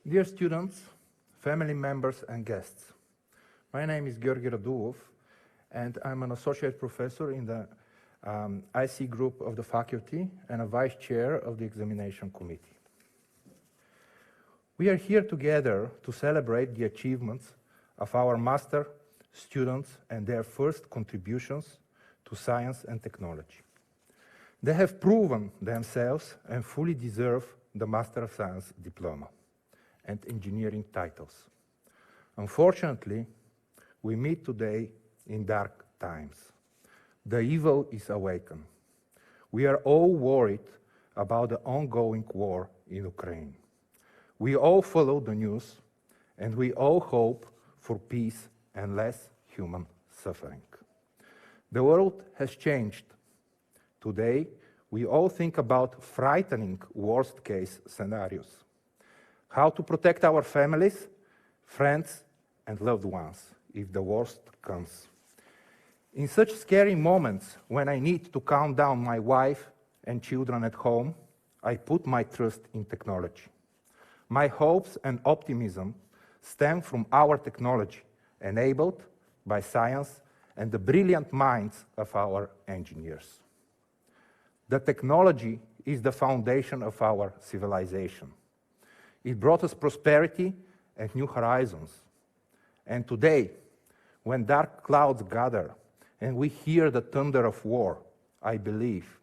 Dear students, family members and guests, my name is Georgi Radulov and I'm an associate professor in the IC group of the faculty and a vice chair of the examination committee. We are here together to celebrate the achievements of our master students and their first contributions to science and technology. They have proven themselves and fully deserve the Master of Science diploma and engineering titles. Unfortunately, we meet today in dark times. The evil is awakened. We are all worried about the ongoing war in Ukraine. We all follow the news, and we all hope for peace and less human suffering. The world has changed. Today, we all think about frightening worst-case scenarios. How to protect our families, friends, and loved ones if the worst comes. In such scary moments, when I need to calm down my wife and children at home, I put my trust in technology. My hopes and optimism stem from our technology, enabled by science and the brilliant minds of our engineers. The technology is the foundation of our civilization. It brought us prosperity and new horizons. And today, when dark clouds gather and we hear the thunder of war, I believe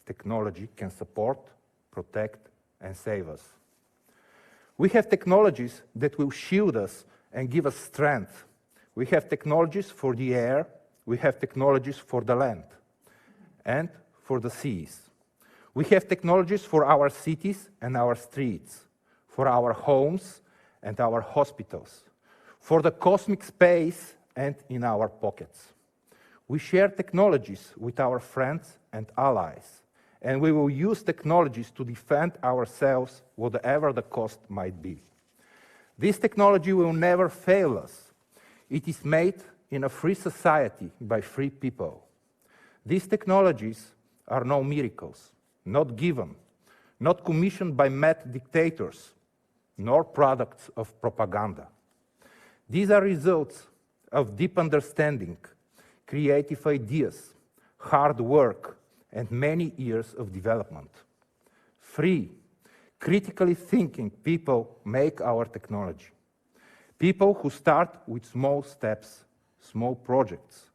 technology can support, protect, and save us. We have technologies that will shield us and give us strength. We have technologies for the air, we have technologies for the land, and for the seas. We have technologies for our cities and our streets, for our homes and our hospitals, for the cosmic space and in our pockets. We share technologies with our friends and allies, and we will use technologies to defend ourselves, whatever the cost might be. This technology will never fail us. It is made in a free society by free people. These technologies are no miracles, not given, not commissioned by mad dictators, nor products of propaganda. These are results of deep understanding, creative ideas, hard work, and many years of development. Free, critically thinking people make our technology. People who start with small steps, small projects,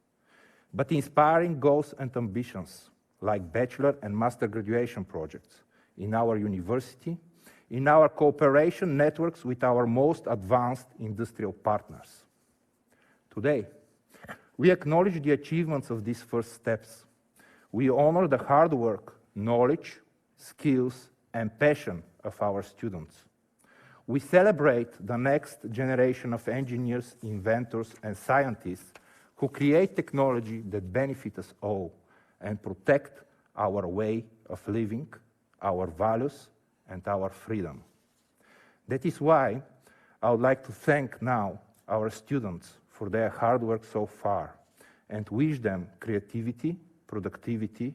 but inspiring goals and ambitions, like bachelor and master graduation projects in our university, in our cooperation networks with our most advanced industrial partners. Today, we acknowledge the achievements of these first steps. We honor the hard work, knowledge, skills, and passion of our students. We celebrate the next generation of engineers, inventors, and scientists who create technology that benefits us all and protect our way of living, our values, and our freedom. That is why I would like to thank now our students for their hard work so far and wish them creativity, productivity,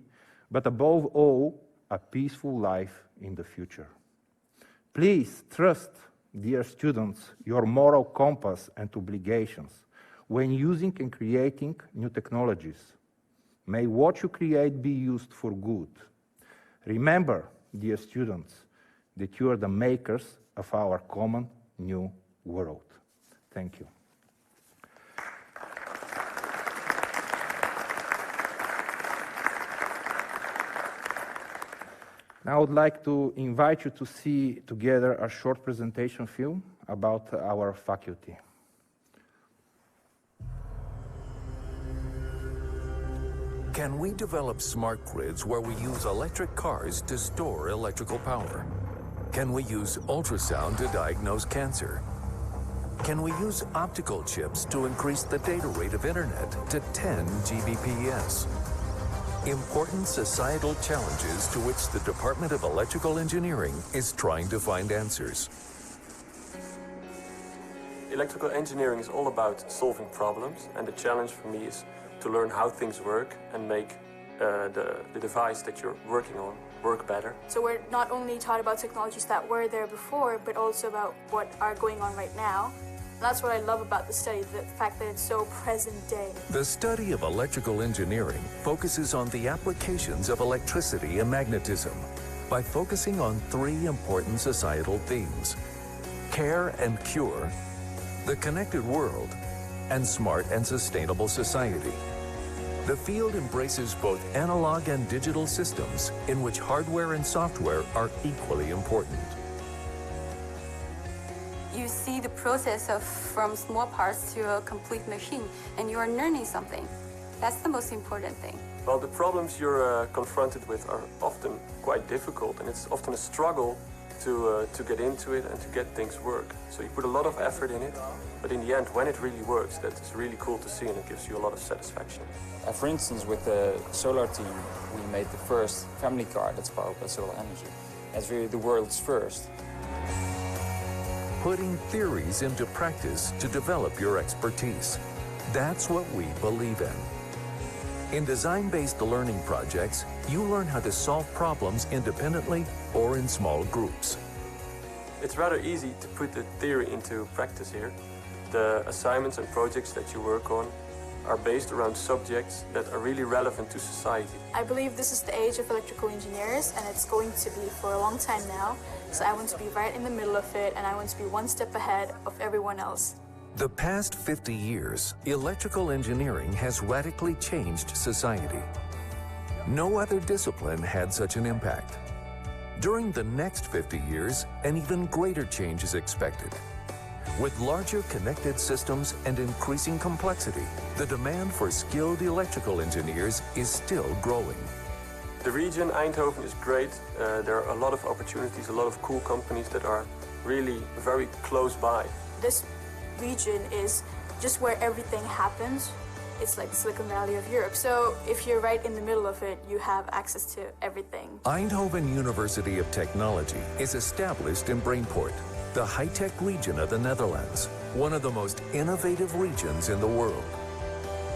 but above all, a peaceful life in the future. Please trust, dear students, your moral compass and obligations when using and creating new technologies. May what you create be used for good. Remember, dear students, that you are the makers of our common new world. Thank you. Now I would like to invite you to see together a short presentation film about our faculty. Can we develop smart grids where we use electric cars to store electrical power? Can we use ultrasound to diagnose cancer? Can we use optical chips to increase the data rate of internet to 10 Gbps? Important societal challenges to which the Department of Electrical Engineering is trying to find answers. Electrical engineering is all about solving problems, and the challenge for me is to learn how things work and make the device that you're working on work better. So we're not only taught about technologies that were there before, but also about what are going on right now. And that's what I love about the study, the fact that it's so present day. The study of electrical engineering focuses on the applications of electricity and magnetism by focusing on three important societal themes: care and cure, the connected world, and smart and sustainable society. The field embraces both analog and digital systems in which hardware and software are equally important. You see the process of from small parts to a complete machine, and you are learning something. That's the most important thing. Well, the problems you're confronted with are often quite difficult, and it's often a struggle to get into it and to get things work. So you put a lot of effort in it, but in the end, when it really works, that is really cool to see, and it gives you a lot of satisfaction. For instance, with the solar team, we made the first family car that's powered by solar energy. That's really the world's first. Putting theories into practice to develop your expertise. That's what we believe in. In design-based learning projects, you learn how to solve problems independently or in small groups. It's rather easy to put the theory into practice here. The assignments and projects that you work on are based around subjects that are really relevant to society. I believe this is the age of electrical engineers, and it's going to be for a long time now. So I want to be right in the middle of it, and I want to be one step ahead of everyone else. The past 50 years, electrical engineering has radically changed society. No other discipline had such an impact. During the next 50 years, an even greater change is expected. With larger connected systems and increasing complexity, the demand for skilled electrical engineers is still growing. The region, Eindhoven, is great. There are a lot of opportunities, a lot of cool companies that are really very close by. This region is just where everything happens. It's like the Silicon Valley of Europe. So if you're right in the middle of it, you have access to everything. Eindhoven University of Technology is established in Brainport, the high-tech region of the Netherlands, one of the most innovative regions in the world.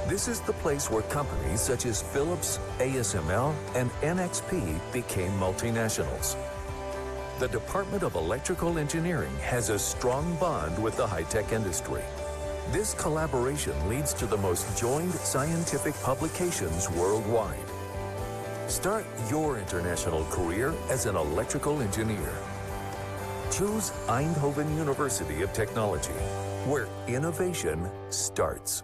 This is the place where companies such as Philips, ASML, and NXP became multinationals. The Department of Electrical Engineering has a strong bond with the high-tech industry. This collaboration leads to the most joined scientific publications worldwide. Start your international career as an electrical engineer. Choose Eindhoven University of Technology, where innovation starts.